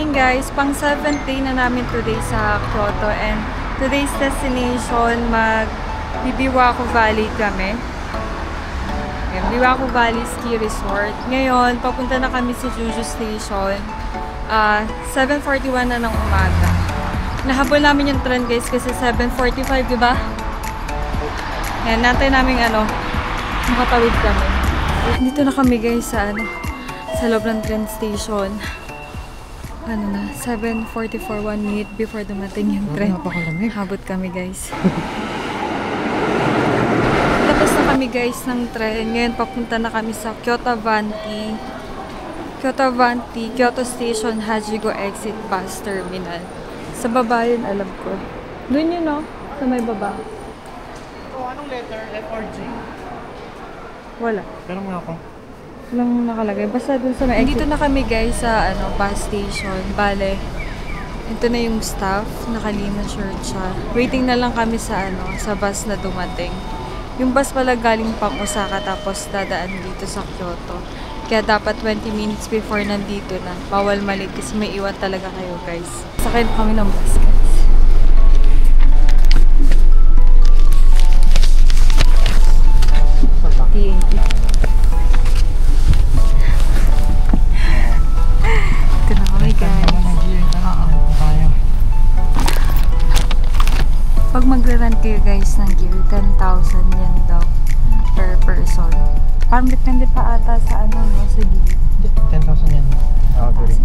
morning guys! Pang 7th day na namin today sa Kyoto and today's destination Bibiwako Valley kami. Bibiwako Valley Ski Resort. Ngayon, papunta na kami sa Juju Station. 7:41 na ng umaga. Nahabol namin yung trend guys kasi 7:45, diba? Yan, natin namin makatawid kami. Dito na kami guys sa loob ng train station. 7:44, 1 minute before dumating yung train. Habot kami guys. Tapos na kami guys ng train. Ngayon papunta na kami sa Kyoto Station Hachigo Exit Bus Terminal. Sa baba yun, alam ko. Doon yun, no? Sa may baba. Anong letter? F or G? Wala. Pero mo ako. Walang nakalagay. Basta dun sa may exit. Dito na kami guys sa bus station. Bale, ito na yung staff. Nakalima shirt siya. Waiting na lang kami sa sa bus na dumating. Yung bus pala galing pang Osaka tapos dadaan dito sa Kyoto. Kaya dapat 20 minutes before nandito na. Bawal malit kasi may iwan talaga kayo guys. Sakay na kami ng bus guys. TNT. Ito na kami guys. Pag magra-rent kayo guys ng gear, 10,000 yan daw per person. Parang depende pa ata sa sa gear. 10,000 yan. Average.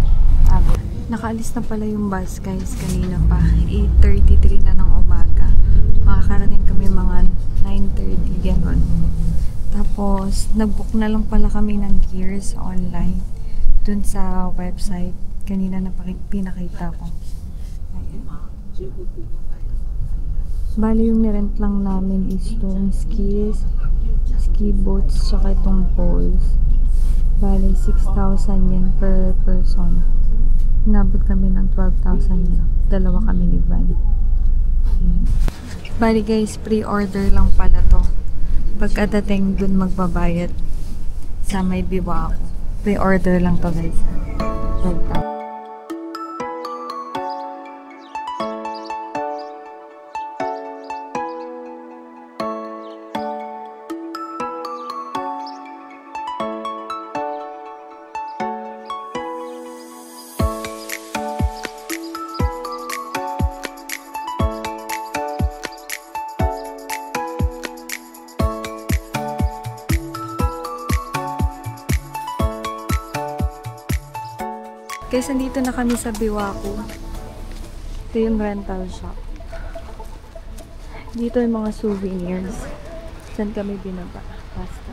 Nakaalis na pala yung bus guys kanina pa. 8:33 na ng umaga. Makakarating kami mga 9:30 gano'n. Tapos, nag-book na lang pala kami ng gears online dun sa website. Kanina na pinakita ko. Ayan. Bali yung nirent lang namin is itong skis, ski boots, tsaka itong poles. Bali 6,000 yan per person. Inabot kami ng 12,000 yan. Dalawa kami ni Van. Ayan. Bali guys, pre-order lang pala to. Pagkadating dun magbabayad sa may Biwako. Pre-order lang to guys. Guys, nandito na kami sa Biwako. Ito yung rental shop. Dito yung mga souvenirs. Saan kami binaba? Basta.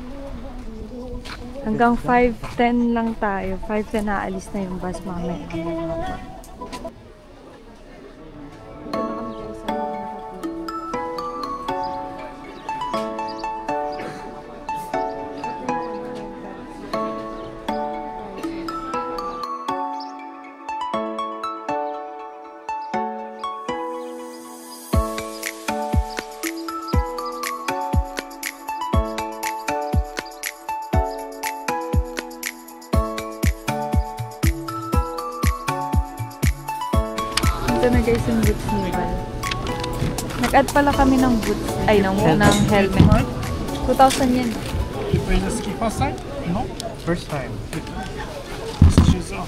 Hanggang 5:10 lang tayo. 5:10 naalis na yung bus mamaya. Ito na guys yung boots ni Val. Nag-add pala kami ng boots. Ay, ng helmet. 2,000 yan. You play the ski first time? No? First time. Shoes off.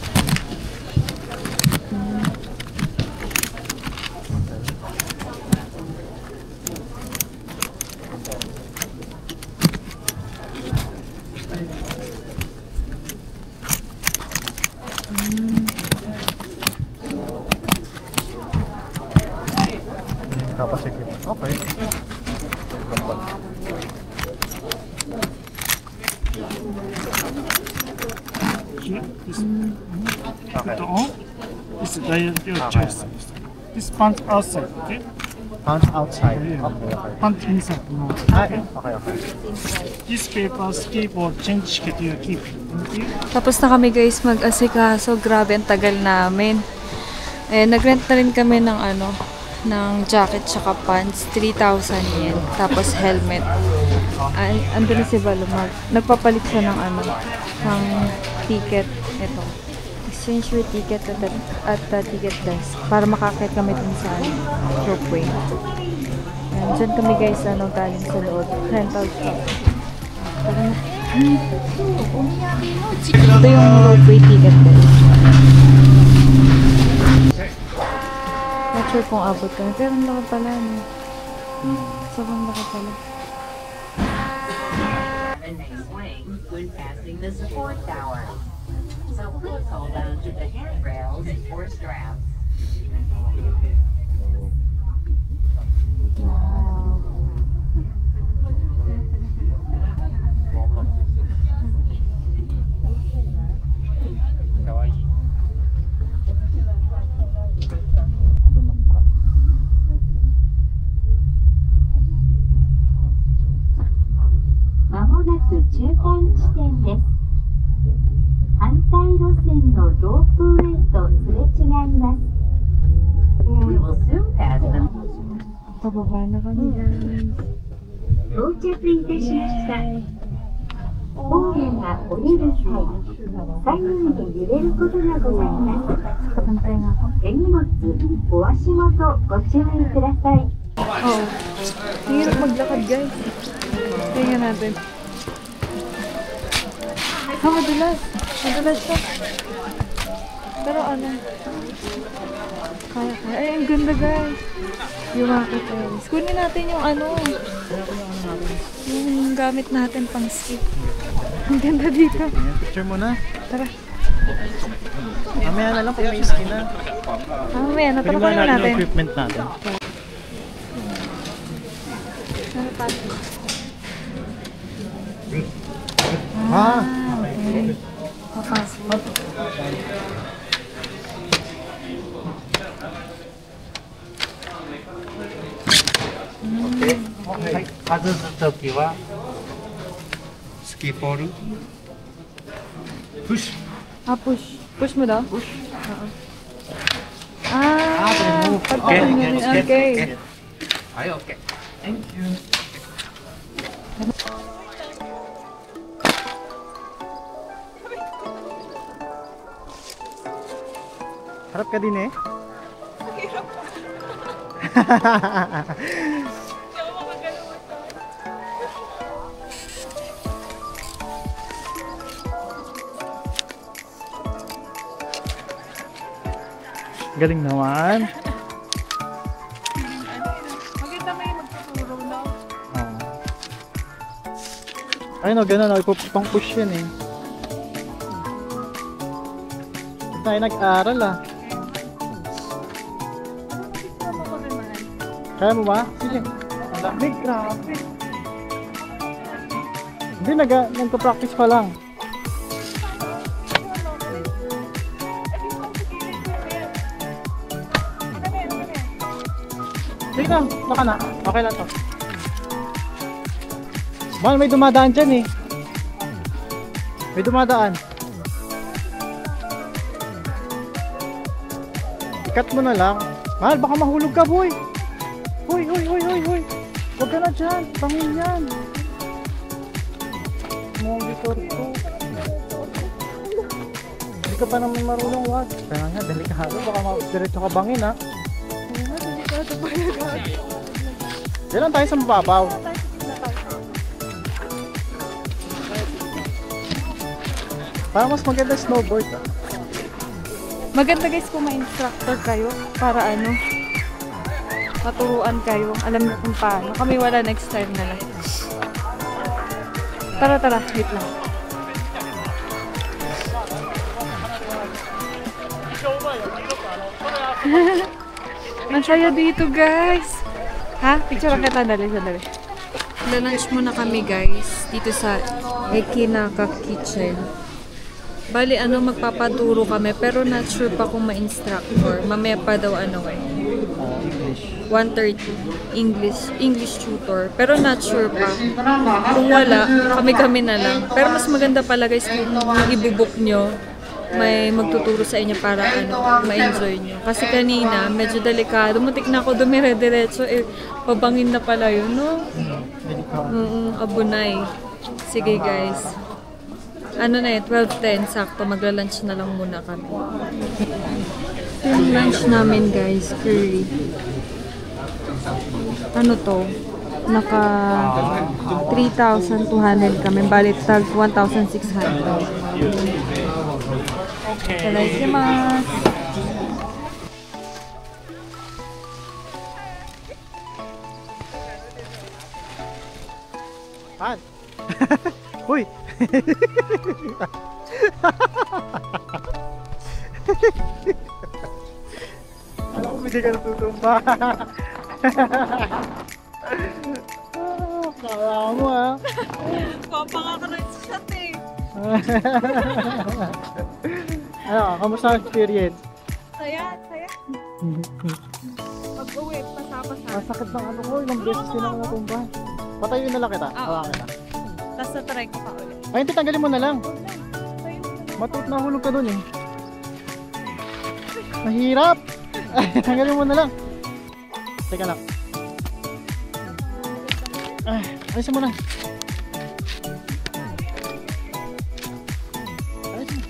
Okay. This is your choice. This pants outside, okay? Pants outside. Yeah. Okay. Pants inside, no. Okay. This paper, skateboard, change ticket you keep. Okay? Tapos na kami guys mag-asikaso. Grabe, ang tagal namin. Nag-rent na rin kami ng ng jacket tsaka pants, 3,000 yen. Tapos helmet. Andun na si Balumag. Nagpapalit siya ng ng ticket. Ito. exchange your ticket at the ticket desk para makakit kami dun sa ropeway. Ayan, dyan kami guys, galing sa loob. Rental shop. Tara na. Ito yung ropeway ticket desk. Not sure kung abot kami, pero ang laki pala, no? Sobrang laki pala. When passing the support tower. So please hold on to the handrails or straps. Wow. Kawaii. まもなく中間地点です。反対路線のロープウェイとすれ違います。We will soon pass them. Pababa na kami guys. 到着いたしました。本線が降りる際、左右で揺れることがございます。 Kapantay nga ako. 手荷物、お足元ご注意ください。 Oo. Hirap maglakad guys. Tingnan natin. Madulas. Madulas siya. Pero ano. Kaya. Ay, ang ganda guys. Yumakit guys. Kunin natin yung yung gamit natin pang ski. Ang ganda dito. Picture mo na. Tara. Mamaya na lang pag may skin na. Mamaya, Pwede natara ba ko natin yung natin. equipment natin? Ano pa? Ah! Okay. Papasok. Okay. 外すときはスキーポール。Push. Ah, push. Push mo daw? Push. remove. Okay. Okay. Ay, okay. Thank you. Harap ka din eh. Galing naman. Maganda may magtuturo na. Ay no, gano'n. Pang push yan eh. Hindi tayo nag-aral ah. Kaya mo ba? Sige. Ang dami, grabe. Hindi, nagka-practice pa lang. Sige na, baka na. Okay lang to. Mahal, may dumadaan dyan eh. May dumadaan. Ikat mo na lang. Mahal, baka mahulog ka, boy. Hoy, hoy, hoy, hoy, hoy. Huwag ka na dyan. Pangin yan. Monitor ko. Hindi ka pa naman marunong, wag. Kaya nga, delikado. Baka diretso ka bangin, ha. Diyan lang tayo sa mababaw. Para mas maganda snowboard, ha. Maganda guys kung may instructor kayo para maturuan kayo. Alam niyo kung paano. Kami wala, next time na lang. Tara, wait lang. Masaya dito guys. Ha? Picture lang kita, sandali. Lunch muna kami guys dito sa Ekinaka Kitchen. Bali, magpapaturo kami pero not sure pa kung ma-instructor. Mamaya pa daw English. 1:30 English tutor. Pero not sure pa. Kung wala, kami na lang. Pero mas maganda pala guys kung ibubuk nyo, may magtuturo sa inyo para ma-enjoy nyo. Kasi kanina, medyo delikado. Muntik na ako dumire-diretso. Pabangin na pala yun, no? Abunay. Sige guys. Ano na yun, 12:10, sakto. Magla-lunch na lang muna kami. Yung lunch namin, guys, curry. Ano to? Naka 3,200 kami. Balit tag 1,600. Itadakimasu. Han! Uy! Alam ko hindi ka natutumba. Kala mo ah. Papaka ka ng shot eh. Ano, kamusta ang experience? Saya, saya. Pag-uwi, pasa-pasa. Masakit ng ano ko, ilang beses din ako natumba. Patayin na lang kita. Hawakan kita. Tapos na-try ko pa ulit. Ay, hindi, tanggalin mo na lang. Nahulog ka dun eh. Mahirap! Tanggalin mo na lang. Teka lang. Ay, alisin mo na. Alisin mo.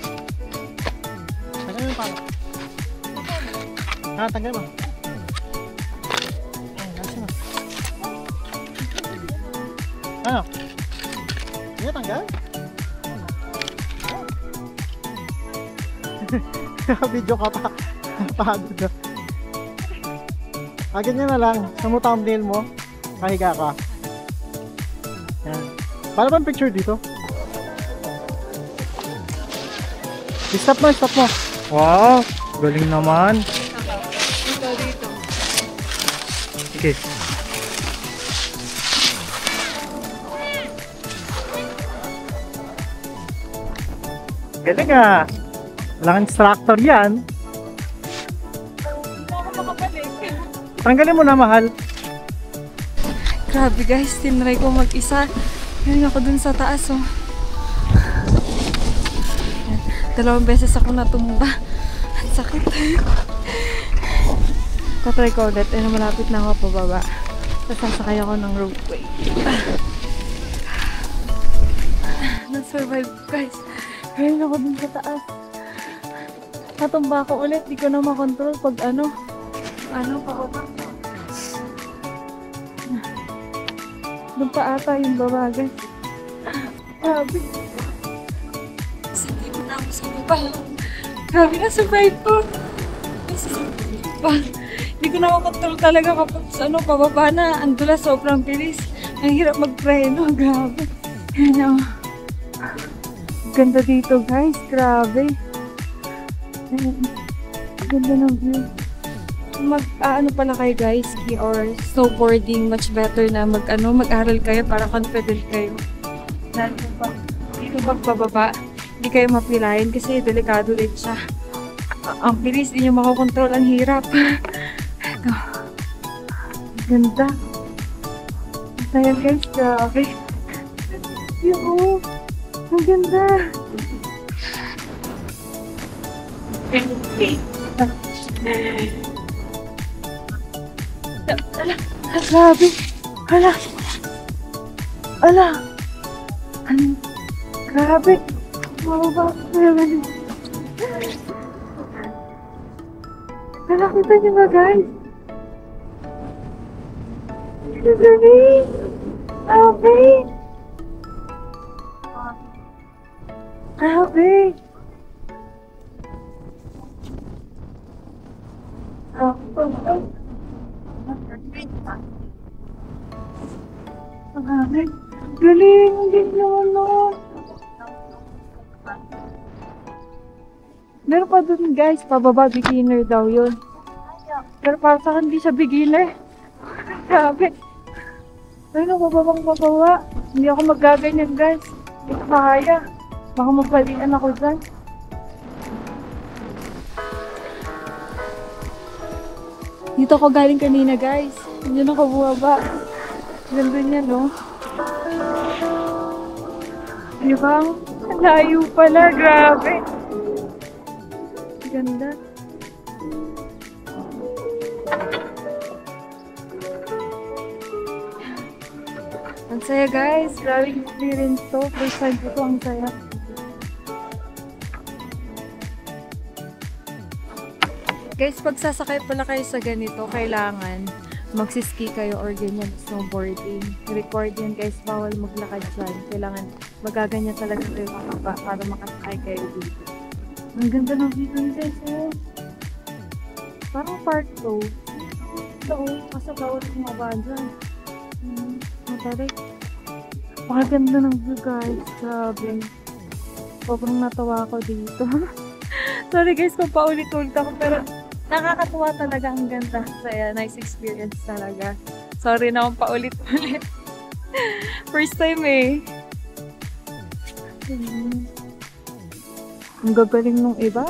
Tanggalin mo yung pala. Tanggalin mo. Ay, alisin mo. Ano? Hindi tanggal? Video ka pa. Pagod na. Ganyan na lang. Sa mo thumbnail mo, kahiga ka. Yan. Paano ba ang picture dito? Stop mo, stop mo. Wow, galing naman. Dito. Okay. Galing ah. Walang instructor yan. Hindi ako makabalik. Tanggalin mo na, mahal. Grabe guys, tinry ko mag-isa. Ngayon ako dun sa taas oh. Yan. 2 beses ako natumba. Ang sakit. Tatry ko ulit. Ayun, malapit na ako pababa. Sasasakay ako ng ropeway. Na-survive guys. Ngayon ako dun sa taas. Natumba ako ulit. Di ko na makontrol pag pababa. Doon pa ata yung baba guys. Grabe. Hindi ko na ako sa baba. Grabe na survive ko. Hindi ko na makontrol talaga kapag pababa na. Ang dulas, sobrang bilis. Ang hirap magpreno. Grabe. Ayan o. Ganda dito guys. Grabe. Ganda ng view. Pala kayo guys, ski or snowboarding, much better na mag-aral kayo para confident kayo. Dito pagbababa, hindi kayo mapilayan kasi delikado din siya. Ang bilis, hindi nyo makokontrol, ang hirap. Ito. Ganda. Ayan guys, grabe. Yung, ang ganda. Grabe. Ala. Grabe. Mababa. Kita niyo ba guys? Grabe. Grabe. Grabe. Galing, galing naman nun. Meron pa dun guys, pababa, beginner daw yun. Pero para sa akin, hindi siya beginner. Grabe. Ayun, pababa. Hindi ako magaganyan guys. Hindi ko kaya. Baka mapalian ako dyan. Dito ako galing kanina guys. Hindi ako bumaba. Ganda niya no. Diba? Layo pala. Grabe. Ganda. Ang saya guys. Grabe experience to. First time ko to. Ang saya. Guys, pag sasakay pala kayo sa ganito, kailangan magsiski kayo or ganyan, snowboarding. Record yan guys, bawal maglakad dyan. Kailangan magaganyan talaga kayo makaba para makasakay kayo dito. Ang ganda ng view nyo guys, oh. Parang park to. Ito, oh, kasi bawal kumaba dyan. Matarik. Pakaganda ng view guys, grabe. Sobrang natawa ako dito. Sorry guys kung paulit-ulit ako, pero nakakatuwa talaga, ang ganda. Saya, nice experience talaga. Sorry na kung paulit-ulit. First time eh. Ang gagaling nung iba.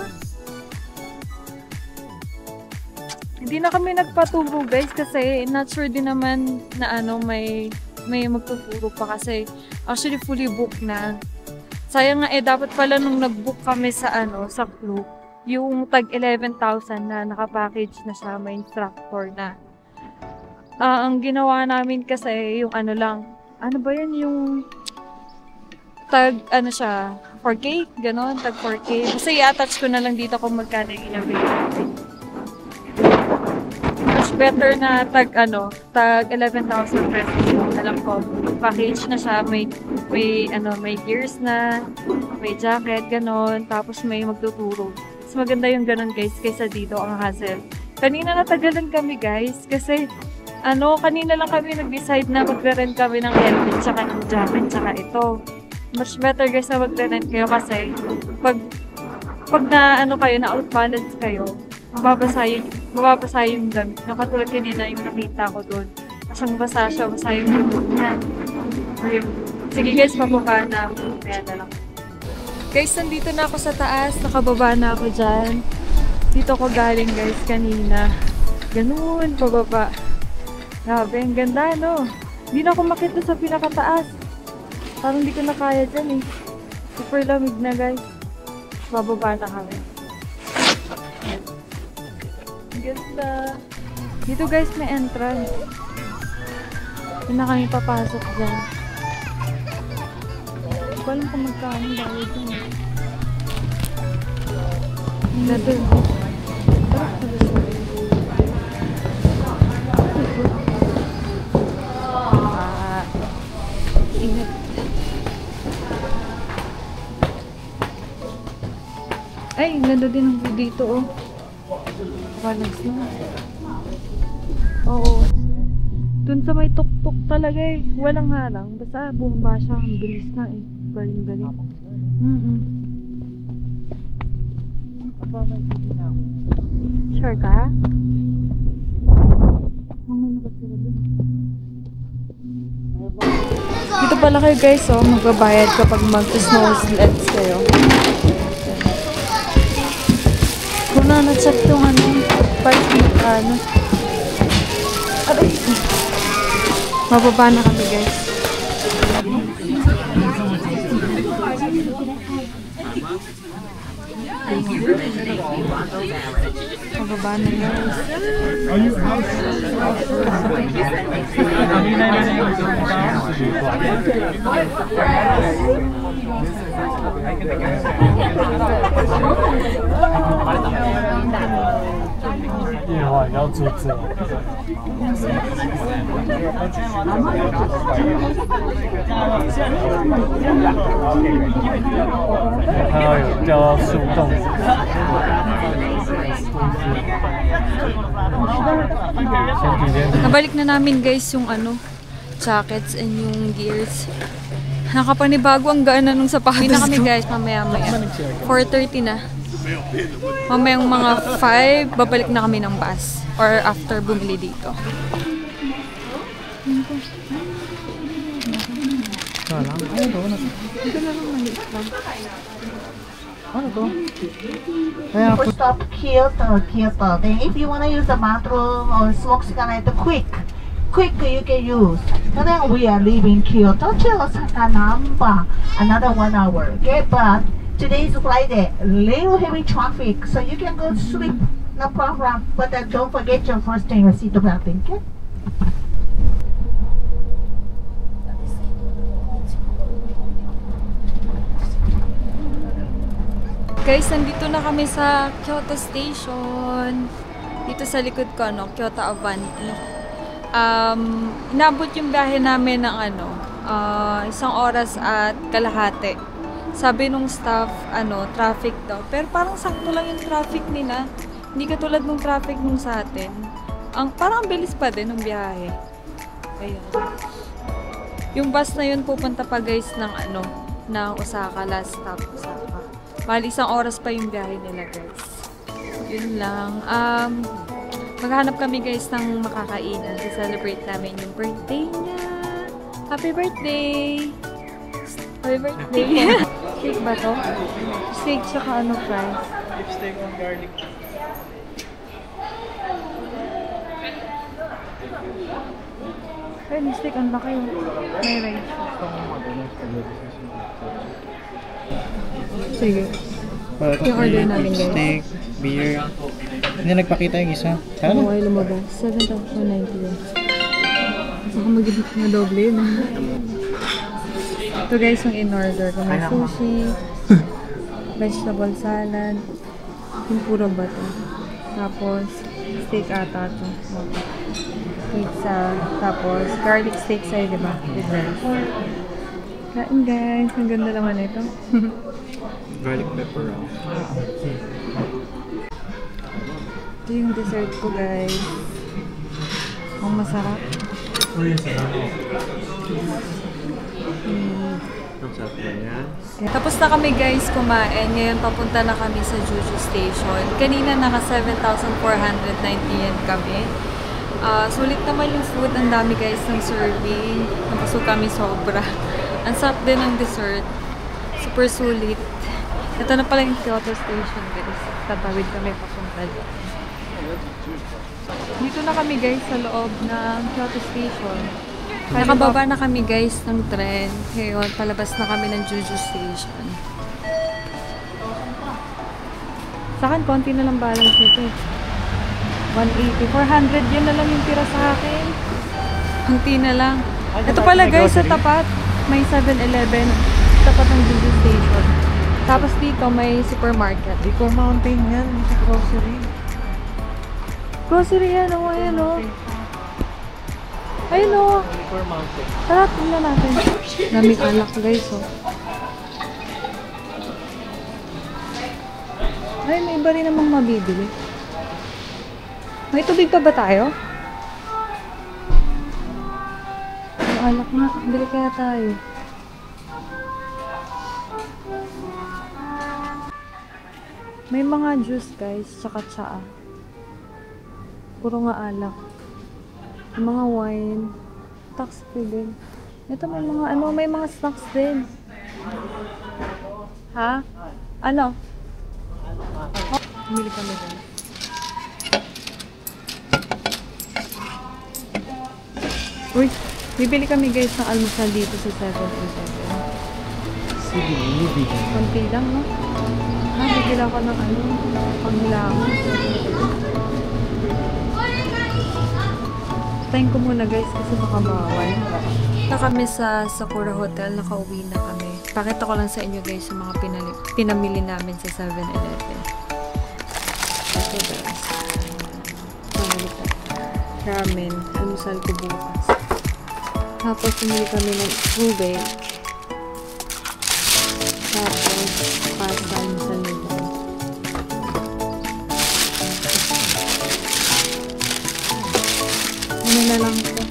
Hindi na kami nagpaturo guys kasi not sure din naman na may magtuturo pa kasi actually fully booked na. Sayang nga dapat pala nung nag-book kami sa sa Klook, yung tag 11,000 na nakapackage na siya, may instructor na. Ang ginawa namin kasi yung lang, ba yan, yung tag siya, 4K, ganon, tag 4K. Kasi i-attach ko na lang dito kung magkano yung in-available. Much better na tag 11,000 pesos yung alam ko. Package na siya, may gears na, may jacket, ganon, tapos may magtuturo. Mas maganda yung ganon guys, kaysa dito ang hassle. Kanina natagalan kami guys, kasi kanina lang kami nag-decide na magre-rent kami ng helmet, tsaka ng jacket, tsaka ito. Much better guys na magre-rent kayo kasi pag na kayo, na out-balance kayo, mababasa yung damit. Katulad kanina yung nakita ko doon. Kasang basa siya, basa yung damit niya. Sige guys, pababa na ako. Kaya na lang. Guys, nandito na ako sa taas. Nakababa na ako dyan. Dito ko galing guys kanina. Ganun, pababa. Grabe, ang ganda no. Hindi na ako makita sa pinakataas. Parang hindi ko na kaya dyan eh. Super lamig na guys. Bababa na kami. Ang ganda. Dito guys may entrance. Hindi na kami papasok dyan. Hindi ko alam kung magkano dahil dyan. Dito. Ingat. Ay, ganda din ang view dito oh. Balance na. Oo. Dun sa may tuk-tuk talaga eh. Walang harang. Basta bumaba siya. Ang bilis na eh. Galing-galing. Sure ka? May nakatira dun. Dito pala kayo guys oh. Magbabayad kapag mag-snow sleds kayo. Kung na-check yung parking aray. Mababa na kami guys. Mababa na guys. Nabalik na namin guys yung jackets and yung gears. Nakapanibago ang gaan na nung sapatos. Hindi na kami guys, mamaya 4:30 na. Mamayang mga 5, babalik na kami ng bus. Or after bumili dito. First stop Kyoto. Then if you want to use the bathroom or smoke cigarette, quick you can use. And then we are leaving Kyoto to Sakanamba, another 1 hour. Okay, but today is Friday, little heavy traffic, so you can go to sleep, no problem. But don't forget your first thing, your seat belt, okay? Guys, nandito na kami sa Kyoto Station. Dito sa likod ko, Kyoto Avanti. Inabot yung biyahe namin ng 1 oras at kalahati. Sabi nung staff, traffic daw. Pero parang sakto lang yung traffic nila. Hindi katulad nung traffic nung sa atin. Parang bilis pa din ng biyahe. Ayan. Yung bus na yun pupunta pa guys ng ng Osaka, last stop Osaka. Bali 1 oras pa yung biyahe nila guys. Yun lang. Maghanap kami guys ng makakainan to celebrate namin yung birthday niya. Happy birthday! Happy birthday! Steak ba to? Steak tsaka fries? Steak on garlic. Ay, steak ang laki yun. May rice. Sige. Yung order namin guys. Steak, beer. Hindi nagpakita yung isa. Ano ay lumabas? 7,190 yan. Saka mag-ibig na doble yun. Ito guys yung in-order ko. May sushi, vegetable salad, yung puro ba ito? Tapos, steak ata ito. Pizza, tapos garlic steak sa'yo, diba? With rice. Kain guys, ang ganda naman ito. Garlic pepper. Ito yung dessert ko guys. Ang masarap. Tapos na kami guys kumain. Ngayon papunta na kami sa Juju Station. Kanina naka 7,490 yen kami. Sulit naman yung food. Ang dami guys ng serving. Napasok kami sobra. Ang sarap din ng dessert. Super sulit. Ito na pala yung Kyoto Station guys. Tatawid kami papunta dyan. Dito na kami guys sa loob ng Kyoto Station. Nakababa na kami guys ng tren. Ngayon, palabas na kami ng Juju Station. Sa akin, konti na lang balance nito eh. 180. 400 yun na lang yung tira sa akin. Konti na lang. Ito pala guys, sa tapat. May 7-Eleven. Tapat ng Juju Station. Tapos dito may supermarket. Eco Mountain yan. Sa grocery. Grocery yan, oh. Ayan, oh. Ayun, oh. Eco Mountain. Tara, tingnan natin. Daming alak guys, oh. Ay, may iba rin namang mabibili. May tubig pa ba tayo? May alak nga. Bili kaya tayo. May mga juice guys, tsaka tsaa. Puro nga alak. May mga wine. Tax free din. Ito may mga may mga snacks din. Ha? Ano? Bumili kami din. Uy, bibili kami guys ng almusal dito sa 7-Eleven. Sige, bibigyan. Konti lang, no? Bibili ako ng panghilangan. Tayin ko muna guys kasi baka bawal. Na kami sa Sakura Hotel, nakauwi na kami. Pakita ko lang sa inyo guys yung mga pinamili namin sa 7-Eleven. Ito guys. Ramen. Almusal ko bukas. Tapos pumili kami ng tubig. Tapos pasta almusal nito. Ano na lang ito?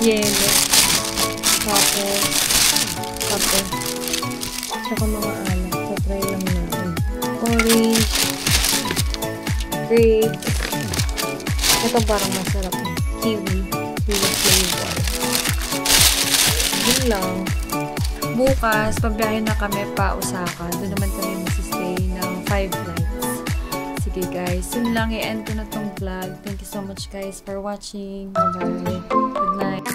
Yelo. Tapos kape. Tsaka mga alak. So try lang natin. Orange. Grape. Ito parang masarap. Kiwi. Kiwi flavor. Yun lang. Bukas, pagbiyahe na kami pa Osaka. Doon naman kami magsistay ng 5 nights. Sige guys, yun lang. I-end ko na tong vlog. Thank you so much guys for watching. Bye-bye. Good night.